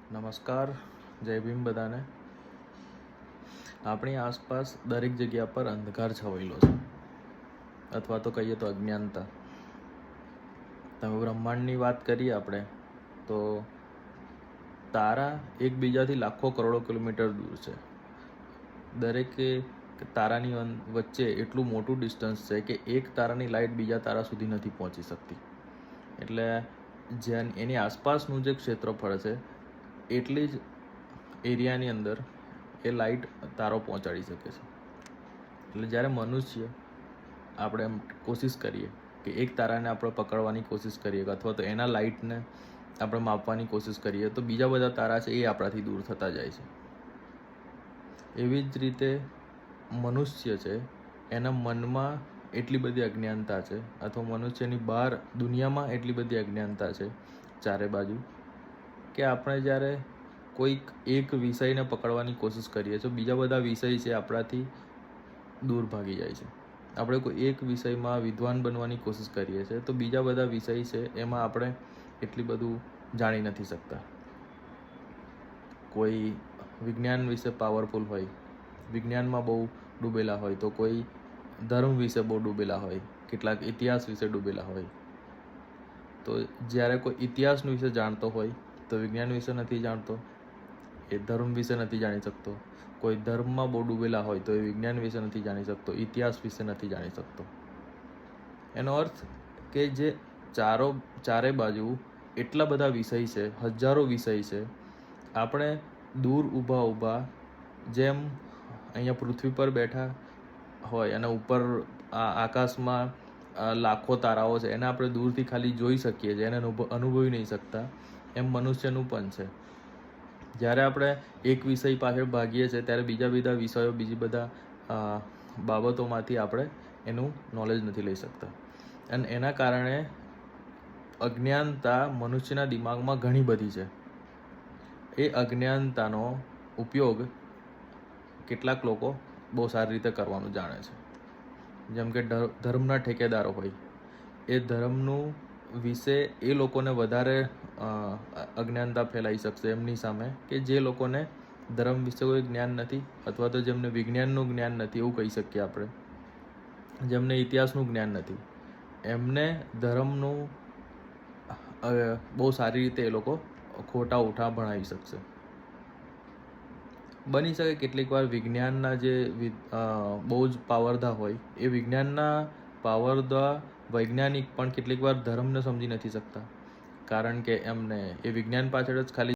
નમસ્કાર, જય ભીમ બધાને. આપણી આસપાસ દરેક જગ્યા પર અંધકાર છવાયેલો છે, અથવા તો કહીએ તો અજ્ઞાનતા. તમે બ્રહ્માંડની વાત કરીએ આપણે તો તારા એકબીજાથી લાખો કરોડો કિલોમીટર દૂર છે. દરેકે તારાની વચ્ચે એટલું મોટું ડિસ્ટન્સ છે કે એક તારાની લાઇટ બીજા તારા સુધી નથી પહોંચી શકતી. એટલે જ્યાં એની આસપાસનું જે ક્ષેત્રફળ છે એટલી જ એરિયાની અંદર એ લાઇટ તારો પહોંચાડી શકે છે. એટલે જ્યારે મનુષ્ય આપણે એમ કોશિશ કરીએ કે એક તારાને આપણે પકડવાની કોશિશ કરીએ અથવા તો એના લાઇટને આપણે માપવાની કોશિશ કરીએ તો બીજા બધા તારા છે એ આપણાથી દૂર થતા જાય છે. એવી જ રીતે મનુષ્ય છે, એના મનમાં એટલી બધી અજ્ઞાનતા છે, અથવા મનુષ્યની બહાર દુનિયામાં એટલી બધી અજ્ઞાનતા છે ચારે બાજુ, કે આપણે જ્યારે કોઈક એક વિષયને પકડવાની કોશિશ કરીએ તો બીજા બધા વિષય છે આપણાથી દૂર ભાગી જાય છે. આપણે કોઈ એક વિષયમાં વિદ્વાન બનવાની કોશિશ કરીએ છીએ તો બીજા બધા વિષય છે એમાં આપણે એટલી બધું જાણી નથી શકતા. કોઈ વિજ્ઞાન વિશે પાવરફુલ હોય, વિજ્ઞાનમાં બહુ ડૂબેલા હોય, તો કોઈ ધર્મ વિશે બહુ ડૂબેલા હોય, કેટલાક ઇતિહાસ વિશે ડૂબેલા હોય. તો જ્યારે કોઈ ઇતિહાસ વિશે જાણતો હોય તો વિજ્ઞાન વિશે નથી જાણતો, એ ધર્મ વિશે નથી જાણી શકતો. કોઈ ધર્મમાં બહુ ડૂબેલા હોય તો એ વિજ્ઞાન વિશે નથી જાણી શકતો, ઇતિહાસ વિશે નથી જાણી શકતો. એનો અર્થ કે જે ચારે બાજુ એટલા બધા વિષય છે, હજારો વિષય છે. આપણે દૂર ઊભા જેમ અહીંયા પૃથ્વી પર બેઠા હોય અને ઉપર આકાશમાં લાખો તારાઓ છે, એને આપણે દૂરથી ખાલી જોઈ શકીએ છીએ, એને અનુભવી નહીં શકતા. એમ મનુષ્યનું પણ છે. જ્યારે આપણે એક વિષય પાછળ ભાગીએ છીએ ત્યારે બીજા વિષયો, બીજી બધા બાબતોમાંથી આપણે એનું નોલેજ નથી લઈ શકતા. અને એના કારણે અજ્ઞાનતા મનુષ્યના દિમાગમાં ઘણી બધી છે. એ અજ્ઞાનતાનો ઉપયોગ કેટલાક લોકો બહુ સારી રીતે કરવાનું જાણે છે. જેમ કે ધર્મના ઠેકેદારો હોય, એ ધર્મનું વિશે એ લોકોને વધારે અજ્ઞાનતા ફેલાઈ શકશે એમની સામે, કે જે લોકોને ધર્મ વિશે કોઈ જ્ઞાન નથી, અથવા તો જેમને વિજ્ઞાનનું જ્ઞાન નથી એવું કહી શકીએ આપણે, જેમને ઇતિહાસનું જ્ઞાન નથી, એમને ધર્મનું બહુ સારી રીતે એ લોકો ખોટા ઉઠા ભણાવી શકશે. બની શકે કેટલીક વાર વિજ્ઞાનના જે બહુ જ પાવરધા હોય, એ વિજ્ઞાનના પાવરધા વૈજ્ઞાનિક પણ કેટલીક વાર ધર્મને સમજી નથી શકતા, કારણ કે એમને એ વિજ્ઞાન પાછળ જ ખાલી